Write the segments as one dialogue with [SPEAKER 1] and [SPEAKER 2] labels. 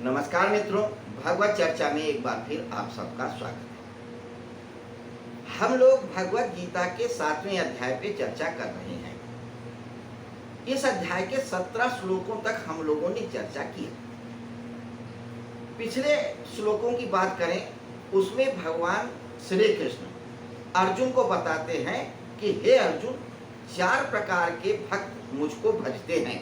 [SPEAKER 1] नमस्कार मित्रों, भगवत चर्चा में एक बार फिर आप सबका स्वागत है। हम लोग भगवत गीता के 7वें अध्याय पे चर्चा कर रहे हैं। इस अध्याय के 17 श्लोकों तक हम लोगों ने चर्चा की। पिछले श्लोकों की बात करें, उसमें भगवान श्री कृष्ण अर्जुन को बताते हैं कि हे अर्जुन, 4 प्रकार के भक्त मुझको भजते हैं।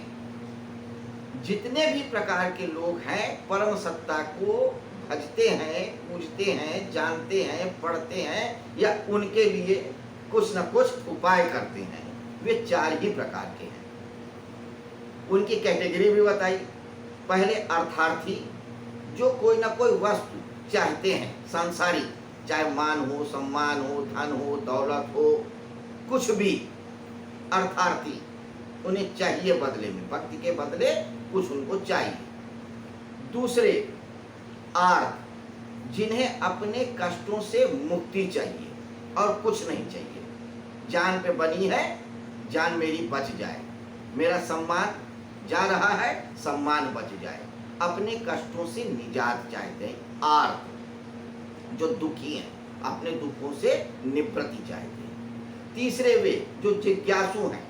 [SPEAKER 1] जितने भी प्रकार के लोग हैं, परम सत्ता को भजते हैं, पूजते हैं, जानते हैं, पढ़ते हैं या उनके लिए कुछ न कुछ उपाय करते हैं, वे 4 ही प्रकार के हैं। उनकी कैटेगरी भी बताई। पहले अर्थार्थी, जो कोई ना कोई वस्तु चाहते हैं, सांसारिक, चाहे मान हो, सम्मान हो, धन हो, दौलत हो, कुछ भी अर्थार्थी उन्हें चाहिए बदले में, भक्ति के बदले कुछ उनको चाहिए। दूसरे आर्त, जिन्हें अपने कष्टों से मुक्ति चाहिए और कुछ नहीं चाहिए। जान पे बनी है, जान मेरी बच जाए, मेरा सम्मान जा रहा है, सम्मान बच जाए, अपने कष्टों से निजात चाहते हैं। आर्त, जो दुखी हैं, अपने दुखों से निवृत्ति चाहते हैं। तीसरे वे जो जिज्ञासु हैं,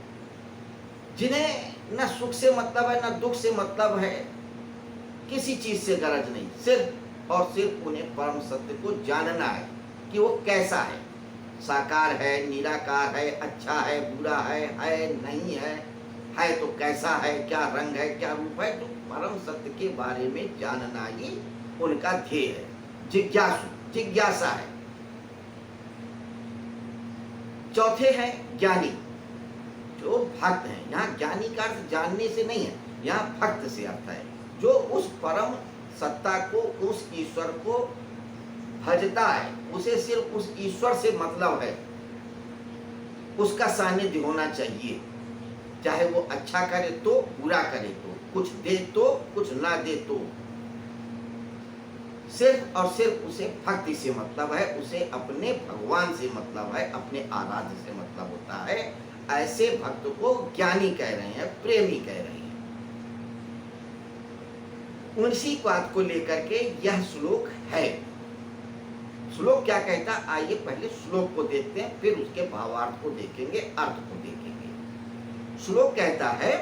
[SPEAKER 1] जिन्हें न सुख से मतलब है, न दुख से मतलब है, किसी चीज से गरज नहीं, सिर्फ और सिर्फ उन्हें परम सत्य को जानना है कि वो कैसा है, साकार है, निराकार है, अच्छा है, बुरा है नहीं है तो कैसा है, क्या रंग है, क्या रूप है, तो परम सत्य के बारे में जानना ही उनका ध्येय है। जिज्ञासु, जिज्ञासा है। चौथे हैं ज्ञानी, जो भक्त हैं। यहाँ ज्ञानी का अर्थ जानने से नहीं है, यहाँ भक्त से अर्थ है, जो उस परम सत्ता को, उस ईश्वर को भजता है, उसे सिर्फ उस ईश्वर से मतलब है, उसका सानिध्य होना चाहिए। चाहे वो अच्छा करे तो, बुरा करे तो, कुछ दे तो, कुछ ना दे तो, सिर्फ और सिर्फ उसे भक्ति से मतलब है, उसे अपने भगवान से मतलब है, अपने आराध्य से मतलब होता है। ऐसे भक्त को ज्ञानी कह रहे हैं, प्रेमी कह रहे हैं। उसी बात को लेकर के यह श्लोक है। श्लोक क्या कहता, आइए पहले श्लोक को देखते हैं, फिर उसके भावार्थ को देखेंगे, अर्थ को देखेंगे। श्लोक कहता है,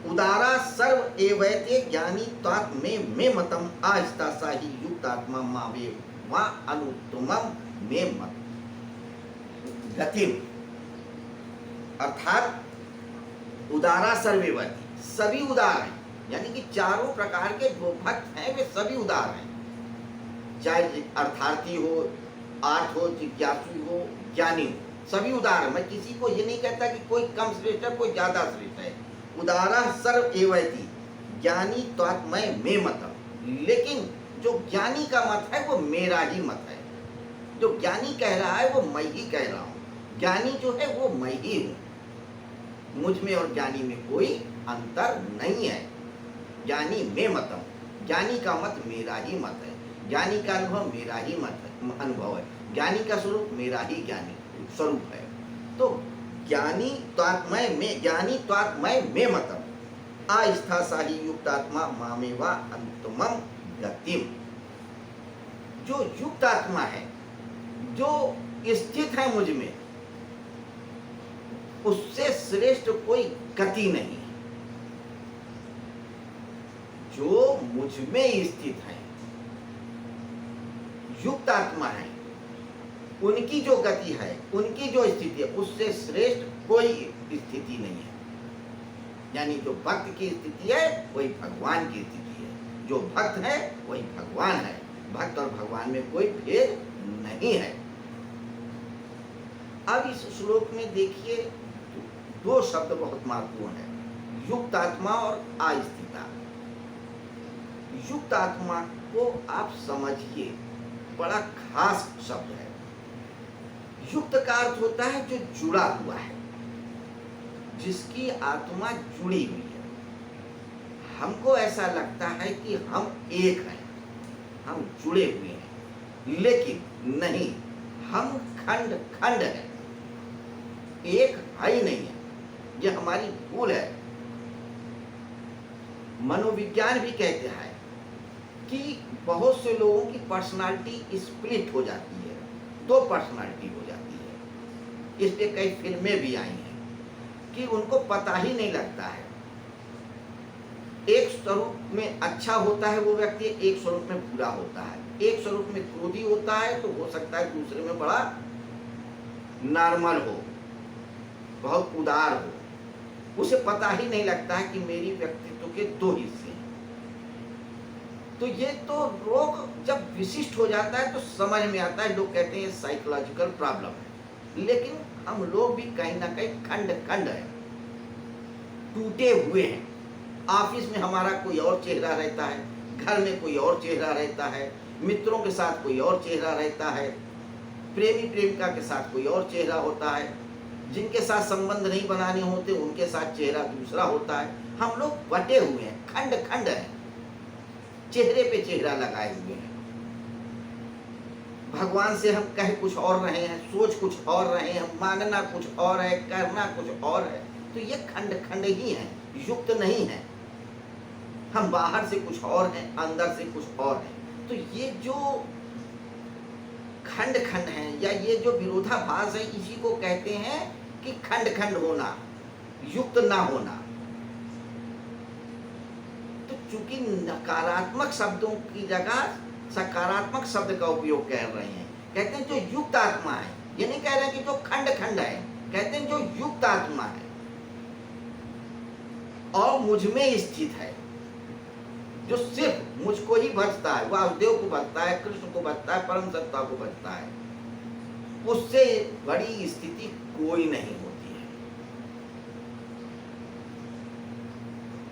[SPEAKER 1] उदारा सर्व एवैते ज्ञानी त्वात्मे मे मतम आस्ता साहि युक्तात्मा मावे वा अनुत्तमम मे मत गतिम। अर्थात उदारा सर्वेवती, सभी उदार हैं, यानी कि 4 प्रकार के जो भक्त हैं वे सभी उदार हैं। चाहे अर्थार्थी हो, आर्थ हो, जिज्ञासु हो, ज्ञानी हो, सभी उदार हैं। मैं किसी को ये नहीं कहता कि कोई कम श्रेष्ठ है, कोई ज्यादा श्रेष्ठ है। उदारा सर्व एवैति ज्ञानी त्वात्मय मे मतम। लेकिन जो ज्ञानी का मत है वो मेरा ही मत है। जो ज्ञानी कह रहा है वो मैं ही कह रहा हूँ। ज्ञानी जो है वो मैं ही हूँ, मुझ में और ज्ञानी में कोई अंतर नहीं है। ज्ञानी में मतम, ज्ञानी का मत मेरा ही मत है, ज्ञानी का अनुभव मेरा ही अनुभव है, ज्ञानी का स्वरूप मेरा ही ज्ञानी स्वरूप है। तो ज्ञानी त्वात्मय में, ज्ञानी त्वात्मय में मतम आस्था साहि युक्तात्मा मामेवा अंतमम गतिम। जो युक्तात्मा है, जो स्थित है मुझ में, उससे श्रेष्ठ कोई गति नहीं है। जो मुझ में स्थित है, युक्त आत्मा है, उनकी जो गति है, उनकी जो स्थिति है, उससे श्रेष्ठ कोई स्थिति नहीं है। यानी जो भक्त की स्थिति है वही भगवान की स्थिति है, जो भक्त है वही भगवान है। भक्त और भगवान में कोई भेद नहीं है। अब इस श्लोक में देखिए, 2 शब्द बहुत महत्वपूर्ण है, युक्त आत्मा और अस्थिता। युक्त आत्मा को आप समझिए, बड़ा खास शब्द है। युक्त का अर्थ होता है जो जुड़ा हुआ है, जिसकी आत्मा जुड़ी हुई है। हमको ऐसा लगता है कि हम एक हैं, हम जुड़े हुए हैं, लेकिन नहीं, हम खंड खंड हैं, एक है ही नहीं है। यह हमारी भूल है। मनोविज्ञान भी कहते हैं कि बहुत से लोगों की पर्सनालिटी स्प्लिट हो जाती है, दो पर्सनालिटी हो जाती है। इस पे कई फिल्में भी आई हैं कि उनको पता ही नहीं लगता है, एक स्वरूप में अच्छा होता है वो व्यक्ति, एक स्वरूप में बुरा होता है। एक स्वरूप में क्रोधी होता है तो हो सकता है दूसरे में बड़ा नॉर्मल हो, बहुत उदार हो। उसे पता ही नहीं लगता है कि मेरी व्यक्तित्व के दो हिस्से हैं। तो ये तो रोग जब विशिष्ट हो जाता है तो समझ में आता है, लोग कहते हैं साइकोलॉजिकल प्रॉब्लम है। लेकिन हम लोग भी कहीं ना कहीं खंड खंड है, टूटे हुए हैं। ऑफिस में हमारा कोई और चेहरा रहता है, घर में कोई और चेहरा रहता है, मित्रों के साथ कोई और चेहरा रहता है, प्रेमी प्रेमिका के साथ कोई और चेहरा होता है, जिनके साथ संबंध नहीं बनाने होते उनके साथ चेहरा दूसरा होता है। हम लोग बटे हुए हैं, खंड खंड है, चेहरे पे चेहरा लगाए हुए हैं। भगवान से हम कह कुछ और रहे हैं, सोच कुछ और रहे हैं, मानना कुछ और है, करना कुछ और है। तो ये खंड खंड ही है, युक्त नहीं है। हम बाहर से कुछ और हैं, अंदर से कुछ और हैं। तो ये जो खंड खंड है या ये जो विरोधाभास है, इसी को कहते हैं कि खंड खंड होना, युक्त ना होना। तो चूंकि नकारात्मक शब्दों की जगह सकारात्मक शब्द का उपयोग कर रहे हैं, कहते हैं जो युक्त आत्मा है। ये नहीं कह रहे हैं कि जो खंड खंड है, कहते हैं जो युक्त आत्मा है और मुझ में स्थित है, जो सिर्फ मुझको ही भजता है, वासुदेव को भजता है, कृष्ण को भजता है, परम सत्ता को भजता है। उससे बड़ी स्थिति कोई नहीं होती है।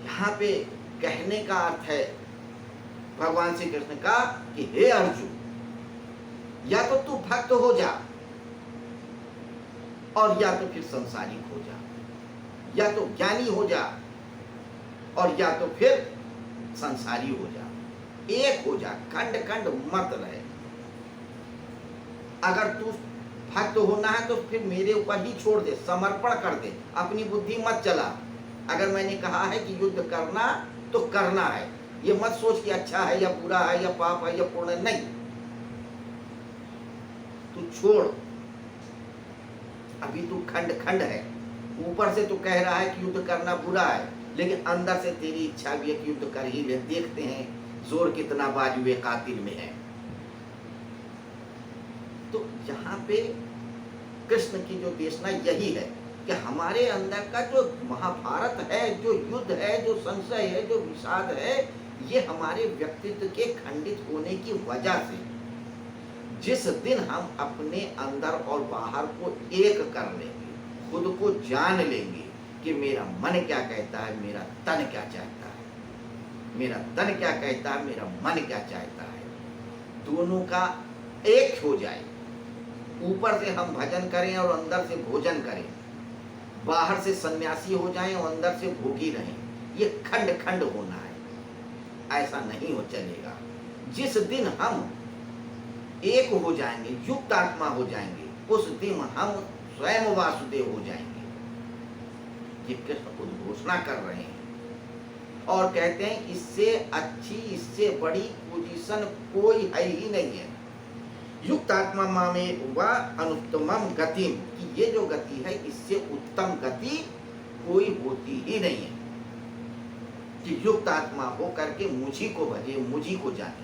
[SPEAKER 1] यहाँ पे कहने का अर्थ है भगवान श्री कृष्ण का कि हे अर्जुन, या तो तू भक्त हो जा और या तो फिर संसारिक हो जा, या तो ज्ञानी हो जा और या तो फिर संसारी हो जा, एक हो जा, खंड खंड मत रहे। अगर तू भक्त होना है तो फिर मेरे ऊपर ही छोड़ दे, समर्पण कर दे, अपनी बुद्धि मत चला। अगर मैंने कहा है कि युद्ध करना तो करना है, ये मत सोच कि अच्छा है या बुरा है या पाप है या पुण्य, नहीं। तू छोड़, अभी तू खंड खंड है। ऊपर से तू कह रहा है कि युद्ध करना बुरा है, लेकिन अंदर से तेरी इच्छा भी है कि युद्ध कर ही ले। देखते हैं जोर कितना बाजुए कातिल में है। तो यहाँ पे कृष्ण की जो देशना यही है कि हमारे अंदर का जो महाभारत है, जो युद्ध है, जो संशय है, जो विषाद है, ये हमारे व्यक्तित्व के खंडित होने की वजह से, जिस दिन हम अपने अंदर और बाहर को एक कर लेंगे, खुद को जान लेंगे कि मेरा मन क्या कहता है, मेरा तन क्या चाहता है, मेरा तन क्या कहता है, मेरा मन क्या चाहता है, दोनों का एक हो जाए। ऊपर से हम भजन करें और अंदर से भोजन करें, बाहर से सन्यासी हो जाएं और अंदर से भोगी रहें, ये खंड खंड होना है। ऐसा नहीं हो चलेगा। जिस दिन हम एक हो जाएंगे, युक्त आत्मा हो जाएंगे, उस दिन हम स्वयं वासुदेव हो जाएंगे। ये कृष्ण उद्घोषणा कर रहे हैं और कहते हैं इससे अच्छी, इससे बड़ी पोजीशन कोई है ही नहीं है। युक्त आत्मा मामे व अनुत्तमम गतिम, कि ये जो गति है इससे उत्तम गति कोई होती ही नहीं है। कि युक्त आत्मा हो करके मुझी को भजे, मुझी को जाने।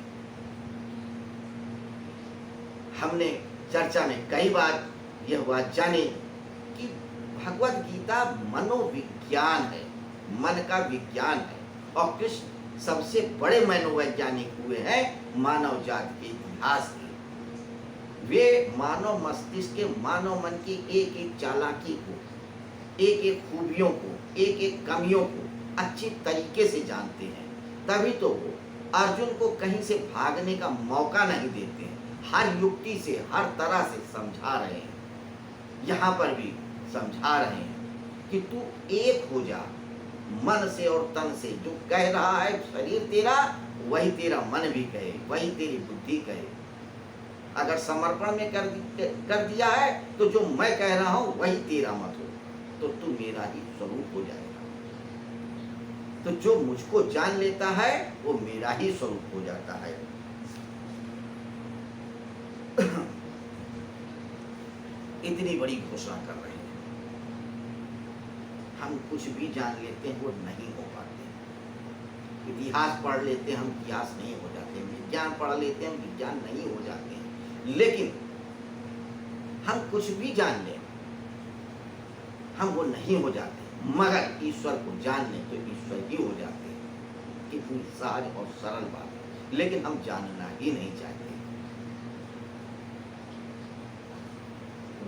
[SPEAKER 1] हमने चर्चा में कई बार यह बात जानी कि भगवत गीता मनोविज्ञान है, मन का विज्ञान है। और कृष्ण सबसे बड़े मनोवैज्ञानिक हुए हैं मानव जाति के इतिहास के। वे मानव मस्तिष्क के, मानव मन की एक एक चालाकी को, एक एक खूबियों को, एक एक कमियों को अच्छी तरीके से जानते हैं। तभी तो वो अर्जुन को कहीं से भागने का मौका नहीं देते हैं, हर युक्ति से, हर तरह से समझा रहे हैं। यहाँ पर भी समझा रहे हैं कि तू एक हो जा, मन से और तन से। जो कह रहा है शरीर तेरा, वही तेरा मन भी कहे, वही तेरी बुद्धि कहे। अगर समर्पण में कर दिया है तो जो मैं कह रहा हूं वही तेरा मत हो, तो तू मेरा ही स्वरूप हो जाएगा। तो जो मुझको जान लेता है वो मेरा ही स्वरूप हो जाता है। इतनी बड़ी घोषणा कर रहे हैं। हम कुछ भी जान लेते हैं वो नहीं हो पाते। इतिहास पढ़ लेते हैं हम, इतिहास नहीं हो जाते। विज्ञान पढ़ लेते हैं, विज्ञान नहीं हो जाते हैं। लेकिन हम कुछ भी जान लें, हम वो नहीं हो जाते। मगर ईश्वर को जान लें तो ईश्वर ही हो जाते हैं। कितनी सहज और सरल बात है, लेकिन हम जानना ही नहीं चाहते।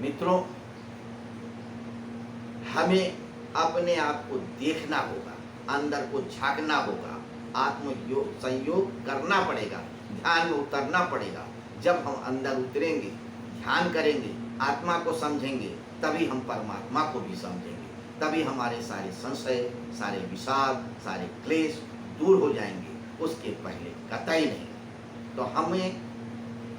[SPEAKER 1] मित्रों, हमें अपने आप को देखना होगा, अंदर को झांकना होगा, आत्म संयोग करना पड़ेगा, ध्यान में उतरना पड़ेगा। जब हम अंदर उतरेंगे, ध्यान करेंगे, आत्मा को समझेंगे, तभी हम परमात्मा को भी समझेंगे। तभी हमारे सारे संशय, सारे विषाद, सारे क्लेश दूर हो जाएंगे। उसके पहले कतई नहीं। तो हमें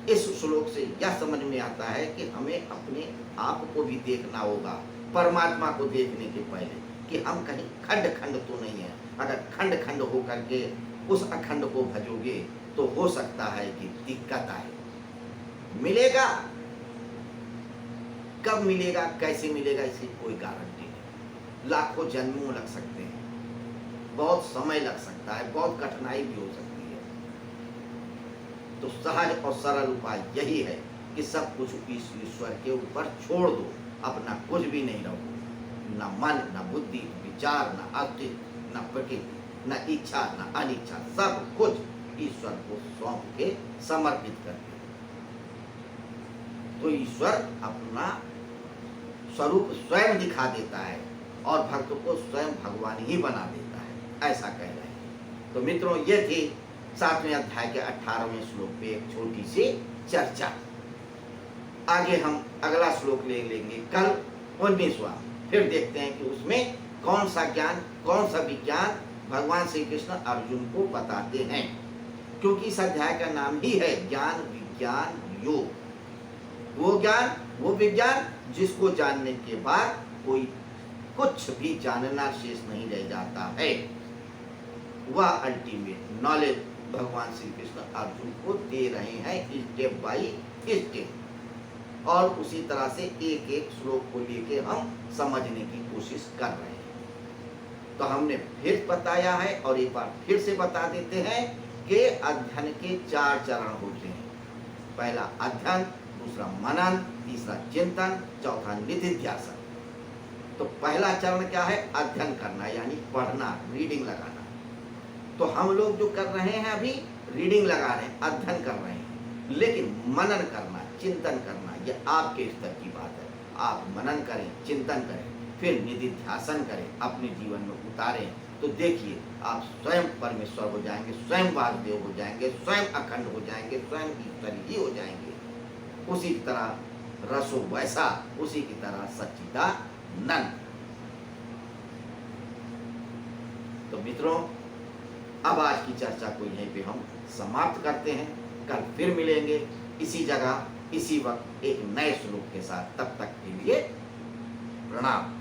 [SPEAKER 1] इस श्लोक से यह समझ में आता है कि हमें अपने आप को भी देखना होगा, परमात्मा को देखने के पहले, कि हम कहीं खंड खंड तो नहीं है। अगर खंड खंड हो करके उस अखंड को भजोगे तो हो सकता है कि दिक्कत आए। मिलेगा, कब मिलेगा, कैसे मिलेगा, इसकी कोई गारंटी नहीं। लाखों जन्मों लग सकते हैं, बहुत समय लग सकता है, बहुत कठिनाई भी हो सकती है। तो सहज और सरल उपाय यही है कि सब कुछ इस ईश्वर के ऊपर छोड़ दो, अपना कुछ भी नहीं रखो, न मन, न बुद्धि, न विचार, न अस्तित्व, न प्रकृति, न इच्छा, न अनिच्छा, सब कुछ ईश्वर को सौंप के समर्पित कर दो। तो ईश्वर अपना स्वरूप स्वयं दिखा देता है और भक्त को स्वयं भगवान ही बना देता है, ऐसा कह रहे हैं। तो मित्रों, ये थी 7वें अध्याय के 18वें श्लोक पे एक छोटी सी चर्चा। आगे हम अगला श्लोक ले लेंगे कल 19वां। फिर देखते हैं कि उसमें कौन सा ज्ञान, कौन सा विज्ञान भगवान श्री कृष्ण अर्जुन को बताते हैं। क्योंकि इस अध्याय का नाम ही है ज्ञान विज्ञान योग। वो ज्ञान, वो विज्ञान जिसको जानने के बाद कोई कुछ भी जानना शेष नहीं रह जाता है। वह अल्टीमेट नॉलेज भगवान श्री कृष्ण अर्जुन को दे रहे हैं स्टेप बाय स्टेप। और उसी तरह से एक एक श्लोक को लेके हम समझने की कोशिश कर रहे हैं। तो हमने फिर बताया है और एक बार फिर से बता देते हैं कि अध्ययन के 4 चरण होते हैं। पहला अध्ययन, दूसरा मनन, तीसरा चिंतन, चौथा निधिध्यासन। तो पहला चरण क्या है? अध्ययन करना, यानी पढ़ना, रीडिंग लगाना। तो हम लोग जो कर रहे हैं अभी रीडिंग लगा रहे हैं, अध्ययन कर रहे हैं। लेकिन मनन करना, चिंतन करना, ये आपके स्तर की बात है। आप मनन करें, चिंतन करें, फिर निधिध्यासन करें, अपने जीवन में उतारें। तो देखिए, आप स्वयं परमेश्वर हो जाएंगे, स्वयं वासुदेव हो जाएंगे, स्वयं अखंड हो जाएंगे, स्वयं ईश्वर ही हो जाएंगे। उसी की तरह रसो वैसा, उसी की तरह सच्चिदानंद। तो मित्रों, अब आज की चर्चा को यहीं पे हम समाप्त करते हैं। कल फिर मिलेंगे इसी जगह, इसी वक्त, एक नए श्लोक के साथ। तब तक के लिए प्रणाम।